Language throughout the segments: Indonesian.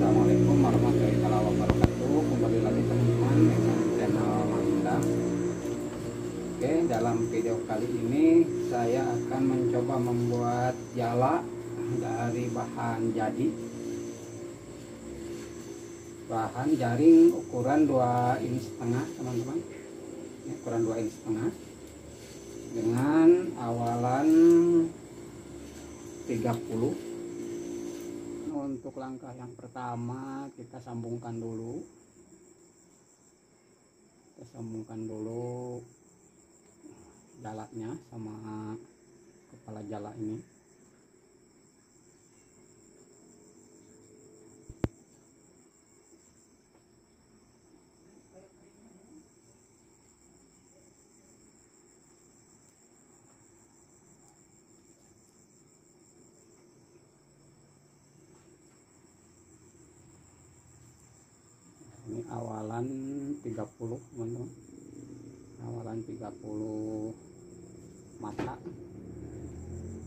Assalamualaikum warahmatullahi wabarakatuh. Kembali lagi teman-teman dengan channel Malinda. Oke, dalam video kali ini saya akan mencoba membuat jala dari bahan jadi. Bahan jaring ukuran 2,5 inch teman-teman. Ini ukuran 2,5 inch dengan awalan 30. Untuk langkah yang pertama kita sambungkan dulu jalanya sama kepala jala ini. Ini awalan 30 teman-teman, awalan 30 mata.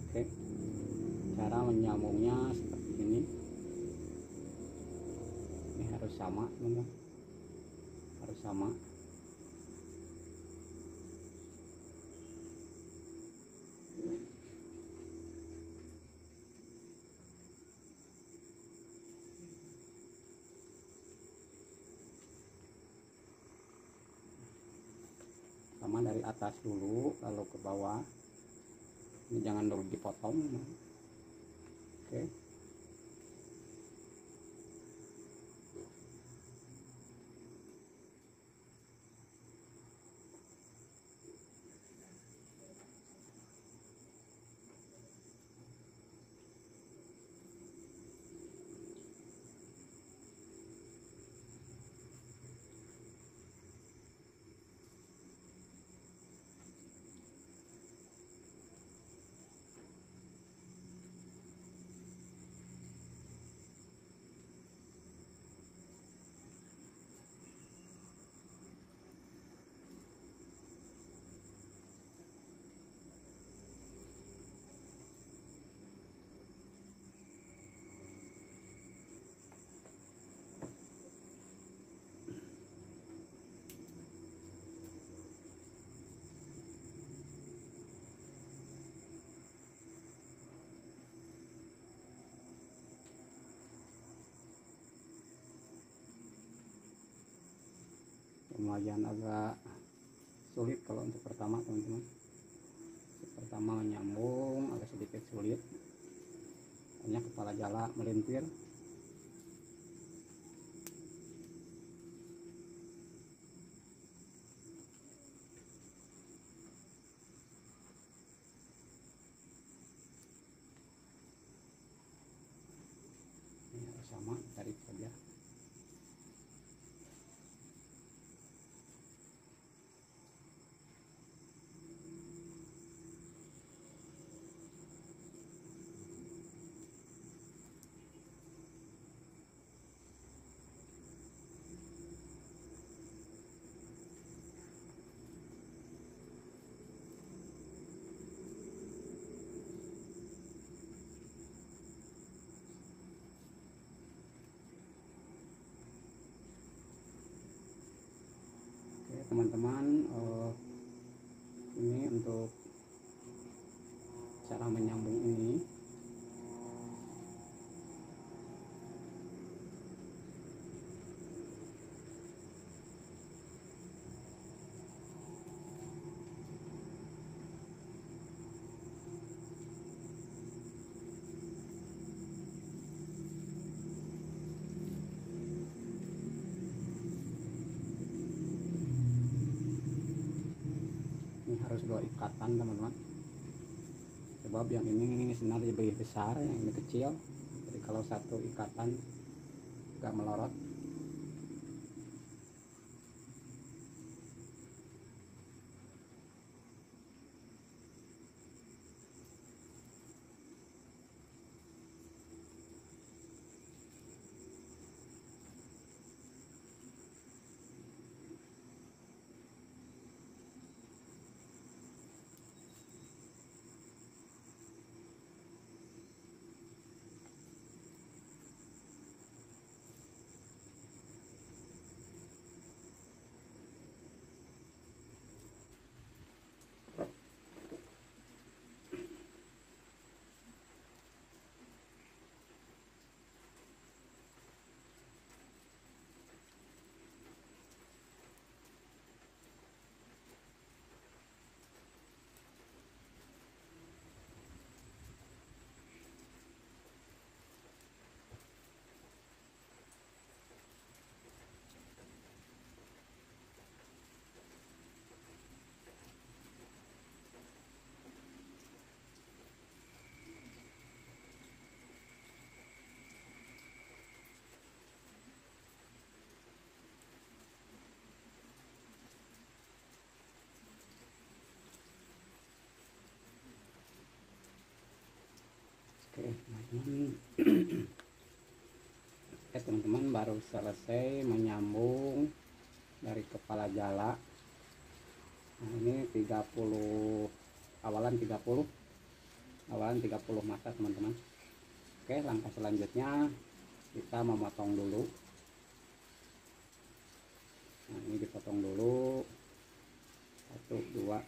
Oke, cara menyambungnya seperti ini harus sama teman-teman, harus sama. Sama dari atas dulu, lalu ke bawah. Ini jangan dulu dipotong. Oke. Lumayan agak sulit kalau untuk pertama teman-teman. Pertama nyambung agak sedikit sulit, hanya kepala jala melintir. Ini harus sama, tarik saja. Teman-teman, ini untuk cara menyambung ini. Harus 2 ikatan teman-teman, sebab yang ini senar lebih besar, yang ini kecil. Jadi kalau satu ikatan gak melorot. Oke teman-teman, baru selesai menyambung dari kepala jala. Nah ini 30 awalan 30 mata teman-teman. Oke, langkah selanjutnya kita memotong dulu. Nah ini dipotong dulu 1 2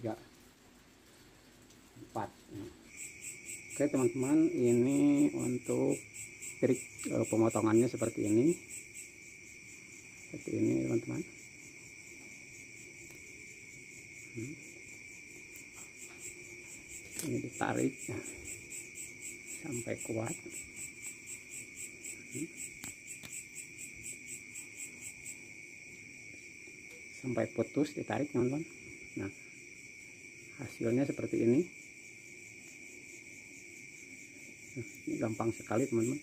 3 4. Oke teman-teman, ini untuk trik pemotongannya seperti ini teman-teman. Ini ditarik sampai kuat. Sampai putus, ditarik teman-teman. Nah hasilnya seperti ini. Nah, ini gampang sekali teman-teman,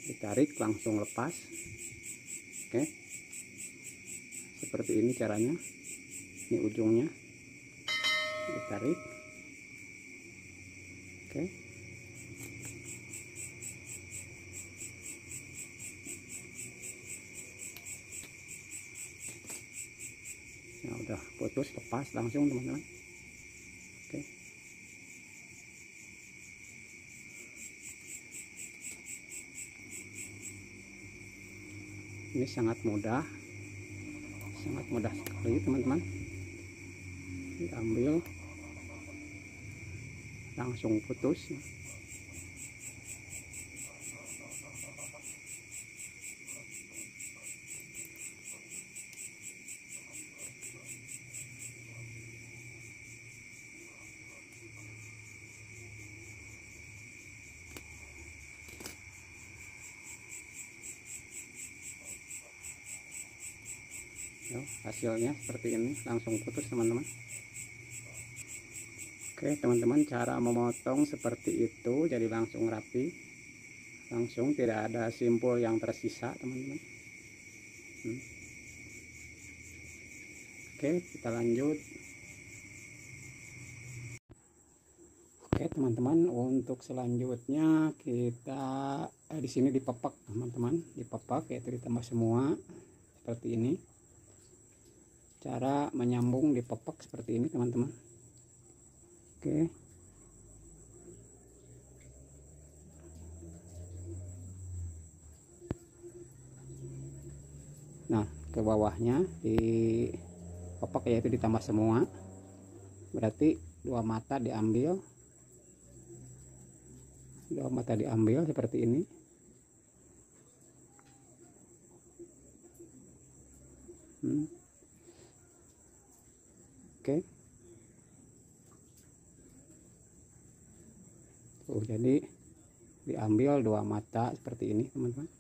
ditarik langsung lepas. Oke, seperti ini caranya. Ini ujungnya ditarik. Oke, nah udah putus, lepas langsung teman-teman. Oke, ini sangat mudah sekali teman-teman. Diambil langsung putus. Hasilnya seperti ini, langsung putus teman-teman. Oke teman-teman, cara memotong seperti itu, jadi langsung rapi, langsung tidak ada simpul yang tersisa teman-teman. Oke, kita lanjut. Oke teman-teman, untuk selanjutnya kita di sini dipepak teman-teman, dipepak yaitu ditambah semua seperti ini. Cara menyambung dipepak seperti ini teman-teman. Oke, nah ke bawahnya dipepak yaitu ditambah semua, berarti dua mata diambil seperti ini. Oke, tuh jadi diambil dua mata seperti ini teman-teman.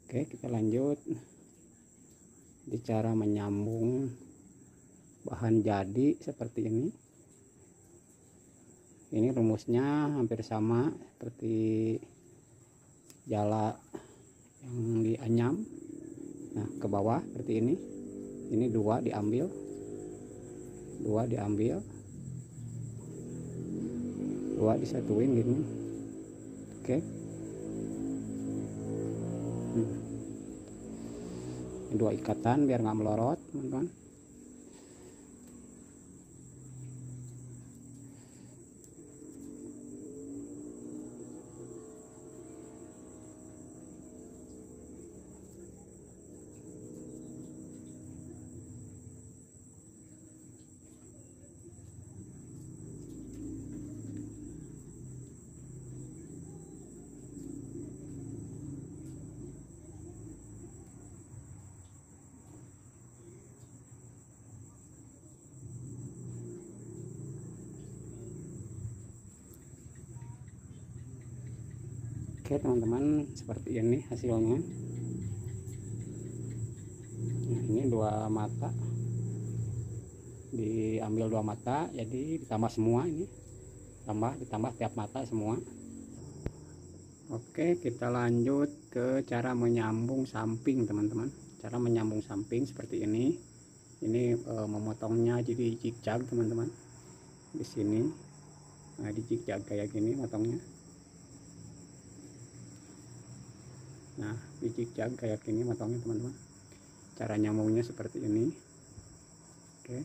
Oke, kita lanjut di cara menyambung bahan jadi seperti ini. Ini rumusnya hampir sama seperti jala yang dianyam. Nah ke bawah seperti ini dua diambil, dua disatuin gini. Oke, dua ikatan biar nggak melorot teman-teman. Oke teman-teman, seperti ini hasilnya. Nah, ini dua mata, diambil dua mata, jadi ditambah semua ini, ditambah tiap mata semua. Oke, kita lanjut ke cara menyambung samping teman-teman. Cara menyambung samping seperti ini. Ini memotongnya jadi zigzag teman-teman. Di sini Nah, di zigzag kayak gini motongnya. Nah, di zigzag kayak gini motongnya teman-teman. Cara nyambungnya seperti ini. Oke.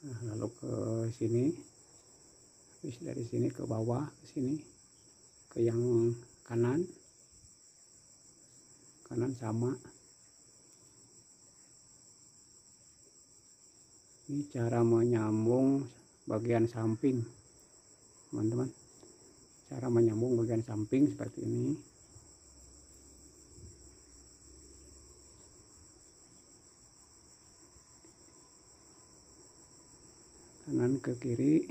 Nah, lalu ke sini, habis dari sini ke bawah, ke sini, ke yang kanan sama. Ini cara menyambung bagian samping, teman-teman. Cara menyambung bagian samping seperti ini. Kanan ke kiri.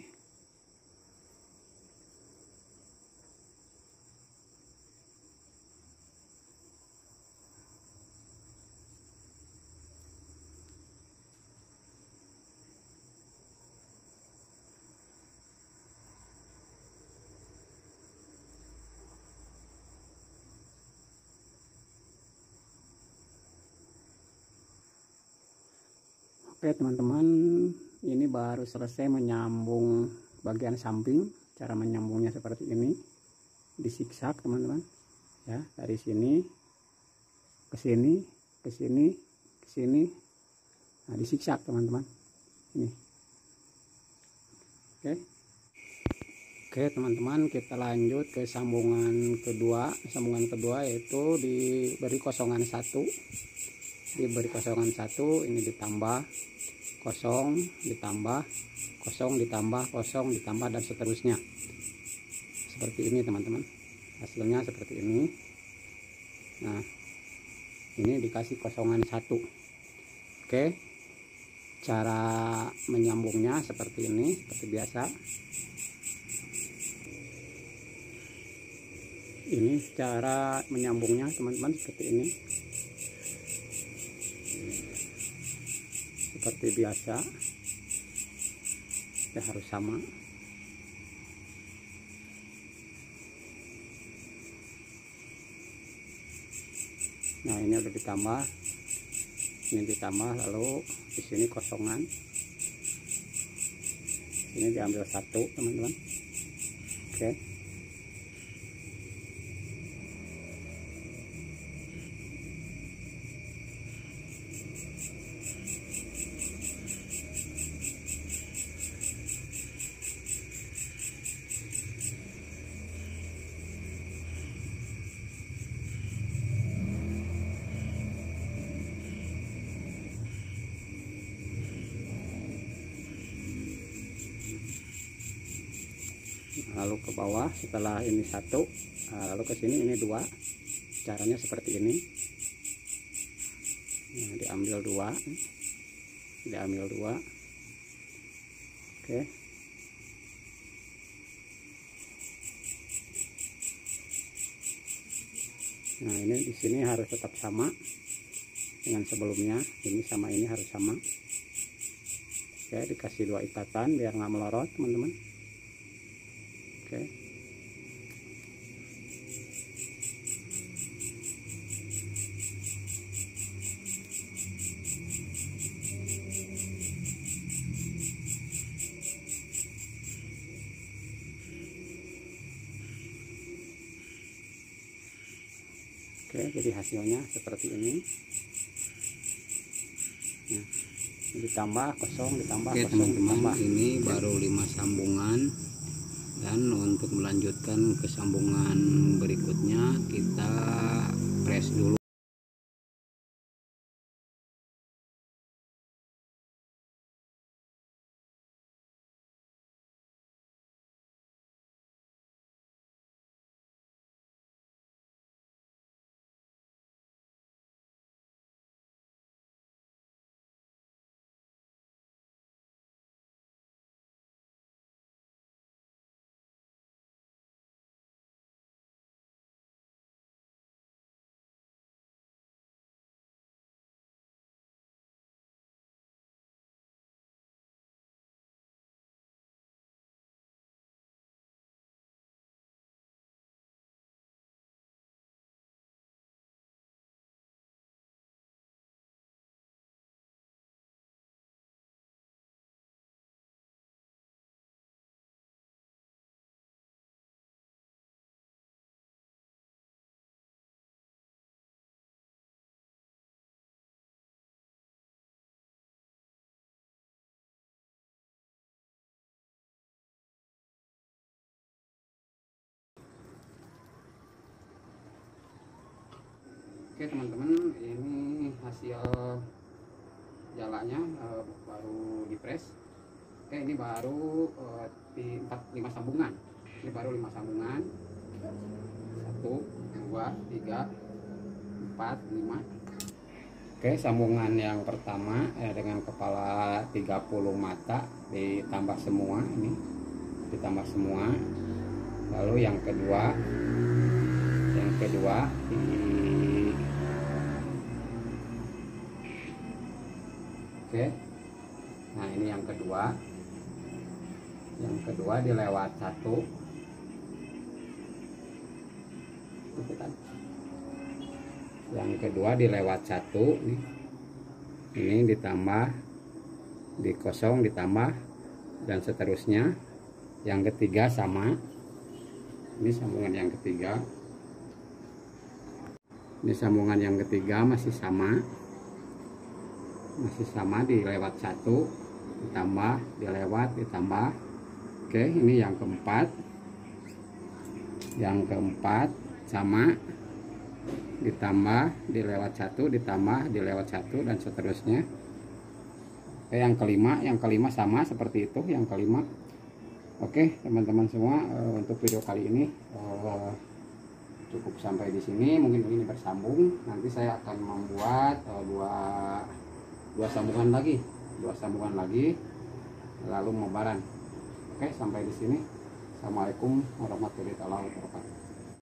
Oke teman-teman, ini baru selesai menyambung bagian samping. Cara menyambungnya seperti ini, di zigzag teman-teman ya, dari sini ke sini, ke sini, ke sini. Nah, di zigzag teman-teman ini. Oke teman-teman, kita lanjut ke sambungan kedua. Sambungan kedua yaitu diberi kosongan satu, diberi kosongan satu, ini ditambah kosong, ditambah kosong, ditambah kosong, ditambah, dan seterusnya. Seperti ini teman-teman, hasilnya seperti ini. Nah, ini dikasih kosongan satu. Oke, cara menyambungnya seperti ini, seperti biasa. Ini cara menyambungnya teman-teman, seperti ini, seperti biasa ya, harus sama. Nah, ini udah ditambah, ini ditambah, lalu di sini kosongan, ini diambil satu teman-teman. Oke. Lalu ke bawah, setelah ini satu, lalu ke sini ini dua. Caranya seperti ini. Nah, diambil dua, diambil dua. Oke. Nah, ini di sini harus tetap sama dengan sebelumnya. Ini sama ini harus sama. Oke, dikasih dua ikatan biar nggak melorot teman-teman. Oke. Oke, jadi hasilnya seperti ini. Nah, ditambah kosong, ditambah kosong, teman-teman, ditambah. Ini baru 5 sambungan, dan untuk melanjutkan ke sambungan berikutnya kita press dulu. Oke teman-teman, ini hasil jalannya baru di press. Oke, ini baru di 5 sambungan. Ini baru 5 sambungan. 1, 2, 3, 4, 5. Oke, sambungan yang pertama dengan kepala 30 mata ditambah semua, ini ditambah semua. Lalu yang kedua oke, nah ini yang kedua dilewat 1. Yang kedua dilewat 1 nih. Ini ditambah, di kosong ditambah, dan seterusnya. Yang ketiga sama. Ini sambungan yang ketiga. Ini sambungan yang ketiga masih sama. Masih sama, dilewat 1, ditambah, dilewat, ditambah. Oke, ini yang keempat. Yang keempat sama, ditambah, dilewat 1, ditambah, dilewat 1, dan seterusnya. Oke, yang kelima sama seperti itu, yang kelima. Oke teman-teman semua, untuk video kali ini cukup sampai di sini. Mungkin ini bersambung. Nanti saya akan membuat dua sambungan lagi, lalu membaran. Oke, sampai di sini. Assalamualaikum warahmatullahi wabarakatuh.